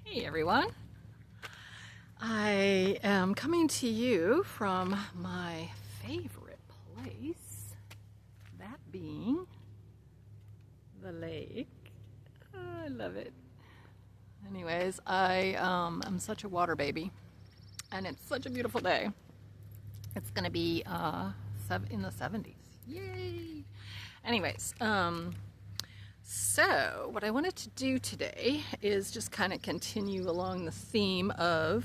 Hey everyone. I am coming to you from my favorite place, that being the lake. Oh, I love it. Anyways, I am such a water baby, and it's such a beautiful day. It's going to be in the 70s. Yay! Anyways, so what I wanted to do today is just kind of continue along the theme of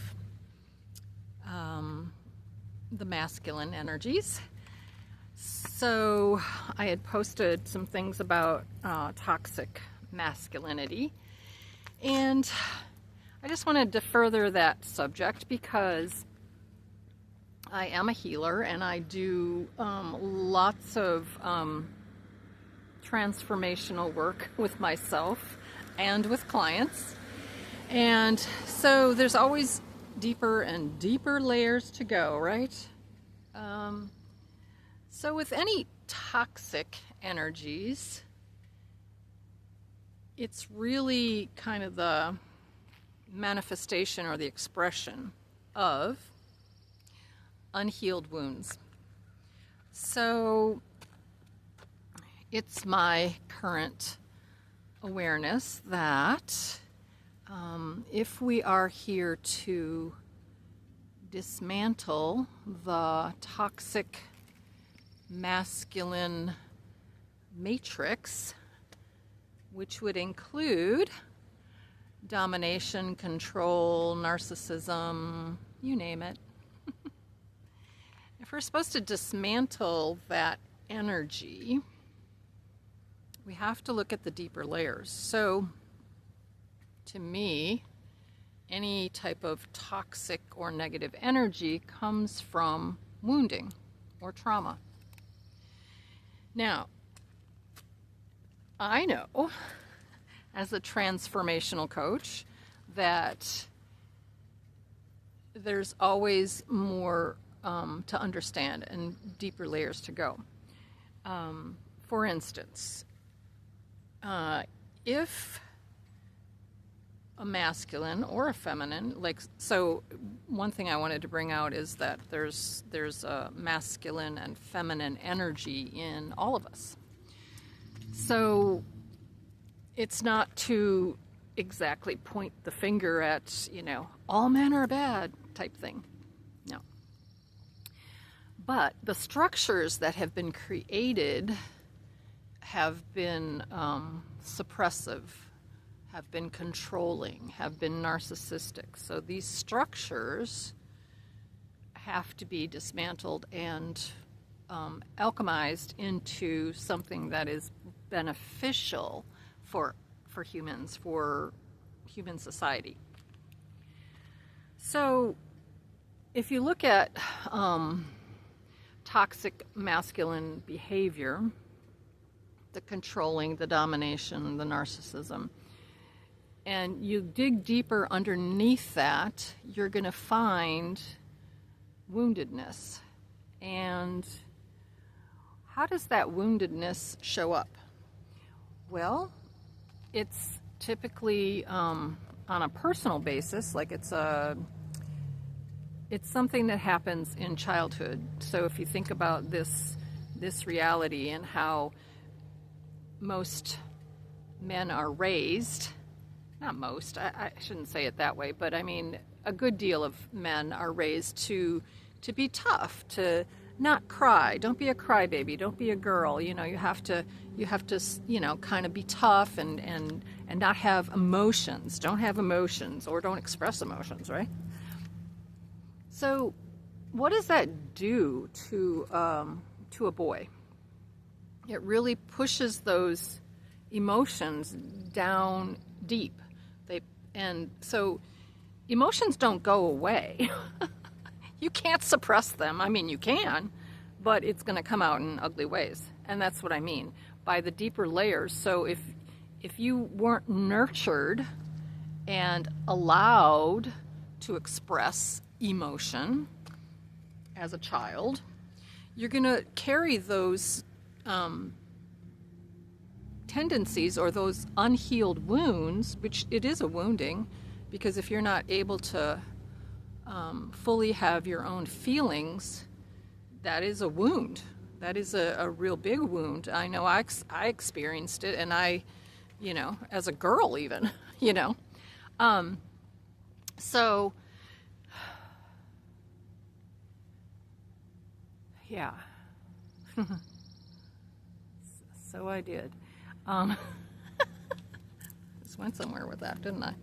the masculine energies. So I had posted some things about toxic masculinity, and I just wanted to further that subject because I am a healer and I do lots of transformational work with myself and with clients. And so there's always deeper and deeper layers to go, right? So with any toxic energies, it's really kind of the manifestation or the expression of unhealed wounds. So it's my current awareness that if we are here to dismantle the toxic masculine matrix, which would include domination, control, narcissism, you name it. If we're supposed to dismantle that energy, we have to look at the deeper layers. So, to me, any type of toxic or negative energy comes from wounding or trauma. Now, I know as a transformational coach that there's always more to understand and deeper layers to go. For instance, if a masculine or a feminine, so one thing I wanted to bring out is that there's a masculine and feminine energy in all of us. So it's not to exactly point the finger at, all men are bad type thing. No. But the structures that have been created have been suppressive, have been controlling, have been narcissistic. So these structures have to be dismantled and alchemized into something that is beneficial for humans, for human society. So if you look at toxic masculine behavior, the controlling, the domination, the narcissism, and you dig deeper underneath that, you're going to find woundedness. And how does that woundedness show up? Well, it's typically on a personal basis, like it's something that happens in childhood. So if you think about this reality and how most men are raised, not most, I shouldn't say it that way, but I mean a good deal of men are raised to be tough, to not cry. Don't be a crybaby. Don't be a girl. You have to kind of be tough and not have emotions. Don't have emotions or don't express emotions, right? So what does that do to a boy? It really pushes those emotions down deep. And so emotions don't go away. You can't suppress them. I mean, you can, but it's going to come out in ugly ways. And that's what I mean by the deeper layers. So if you weren't nurtured and allowed to express emotion as a child, you're going to carry those tendencies or those unhealed wounds, which it is a wounding, Because if you're not able to fully have your own feelings, that is a wound. That is a real big wound. I know I experienced it, and as a girl even, So, yeah. So I did. Just went somewhere with that, didn't I?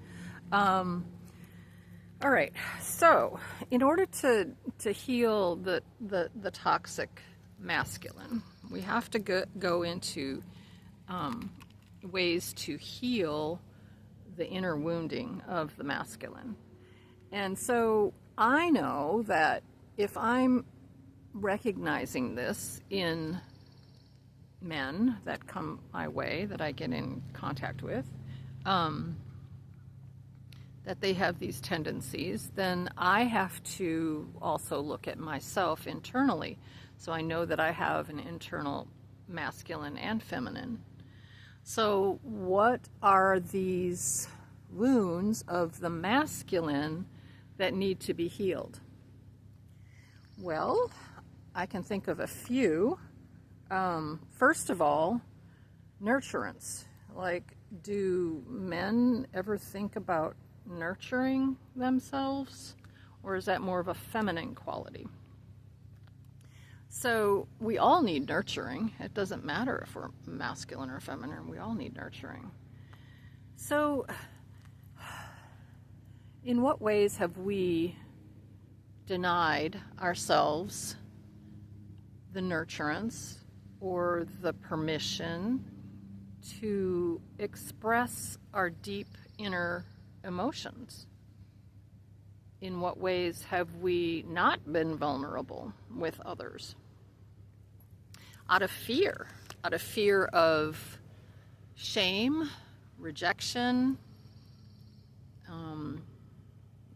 All right. So, in order to heal the toxic masculine, we have to go into ways to heal the inner wounding of the masculine. And so I know that if I'm recognizing this in men that come my way, that I get in contact with, that they have these tendencies, then I have to also look at myself internally. So I know that I have an internal masculine and feminine. So what are these wounds of the masculine that need to be healed? Well, I can think of a few. First of all, nurturance. Like, do men ever think about nurturing themselves, or is that more of a feminine quality? So we all need nurturing. It doesn't matter if we're masculine or feminine. We all need nurturing. So in what ways have we denied ourselves the nurturance or the permission to express our deep inner emotions? In what ways have we not been vulnerable with others? Out of fear of shame, rejection,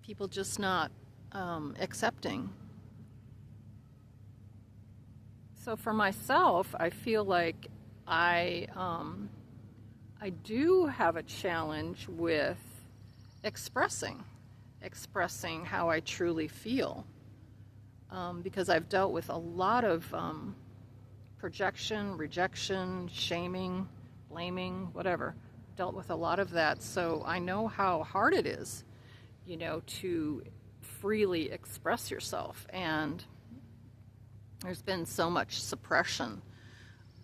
people just not accepting. So for myself, I feel like I do have a challenge with expressing how I truly feel, because I've dealt with a lot of projection, rejection, shaming, blaming, whatever. Dealt with a lot of that, so I know how hard it is, to freely express yourself. And there's been so much suppression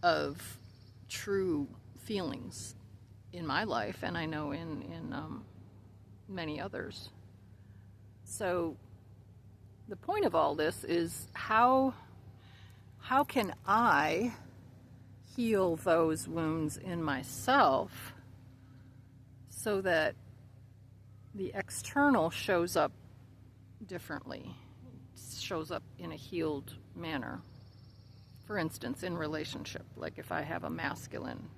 of true feelings in my life, and I know in many others. So the point of all this is how can I heal those wounds in myself so that the external shows up differently, shows up in a healed manner. For instance, in relationship, like if I have a masculine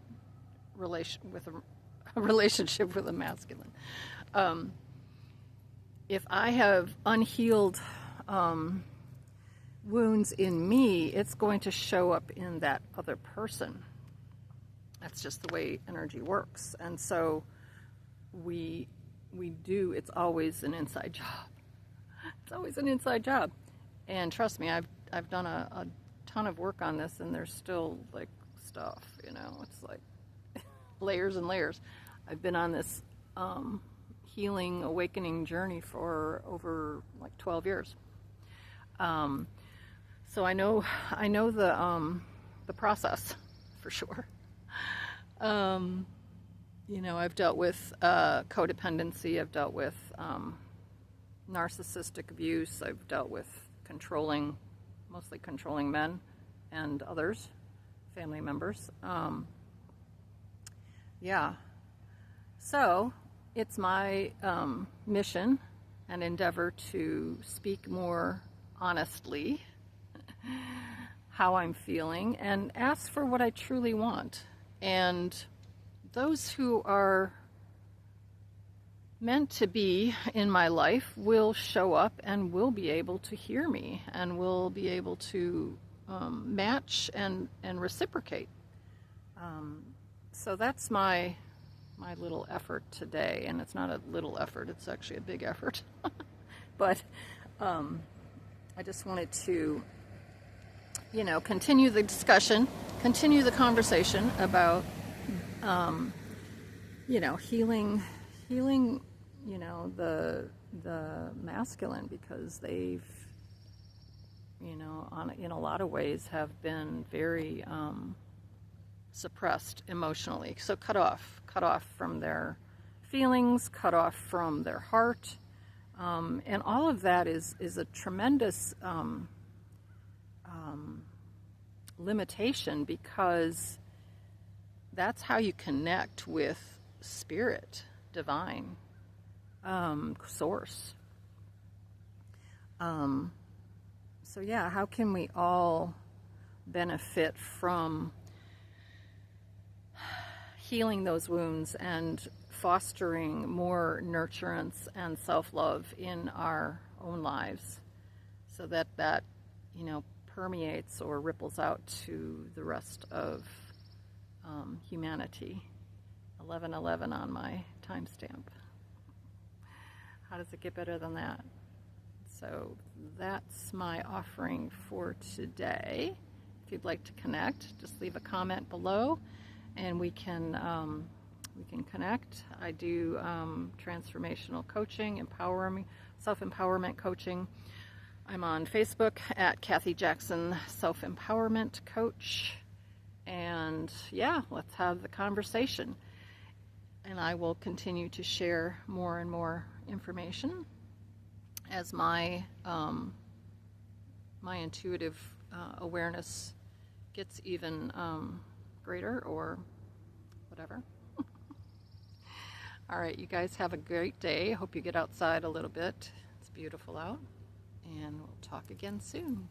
relationship with a masculine, if I have unhealed wounds in me, it's going to show up in that other person. That's just the way energy works. And so we do, it's always an inside job. It's always an inside job. And trust me, I've done a ton of work on this, and there's still like stuff, it's like layers and layers. I've been on this healing, awakening journey for over like 12 years. So I know the process for sure. I've dealt with codependency. I've dealt with narcissistic abuse. I've dealt with mostly controlling men and others, family members. So it's my mission and endeavor to speak more honestly how I'm feeling and ask for what I truly want. And those who are meant to be in my life will show up and will be able to hear me and will be able to match and reciprocate. So that's my my little effort today. And it's not a little effort, it's actually a big effort. But I just wanted to, continue the discussion, continue the conversation about, healing, the masculine, because they've, in a lot of ways have been very suppressed emotionally. So cut off from their feelings, cut off from their heart. And all of that is a tremendous limitation, because that's how you connect with spirit, divine, source. So yeah, how can we all benefit from healing those wounds and fostering more nurturance and self-love in our own lives, so that permeates or ripples out to the rest of humanity. 11:11 on my timestamp. How does it get better than that? So that's my offering for today. If you'd like to connect, just leave a comment below, and we can connect. I do transformational coaching, self-empowerment coaching. I'm on Facebook at Kathy Jackson Self-Empowerment Coach. And yeah, let's have the conversation. And I will continue to share more and more information as my intuitive awareness gets even greater, or whatever. All right, you guys have a great day. Hope you get outside a little bit. It's beautiful out. And we'll talk again soon.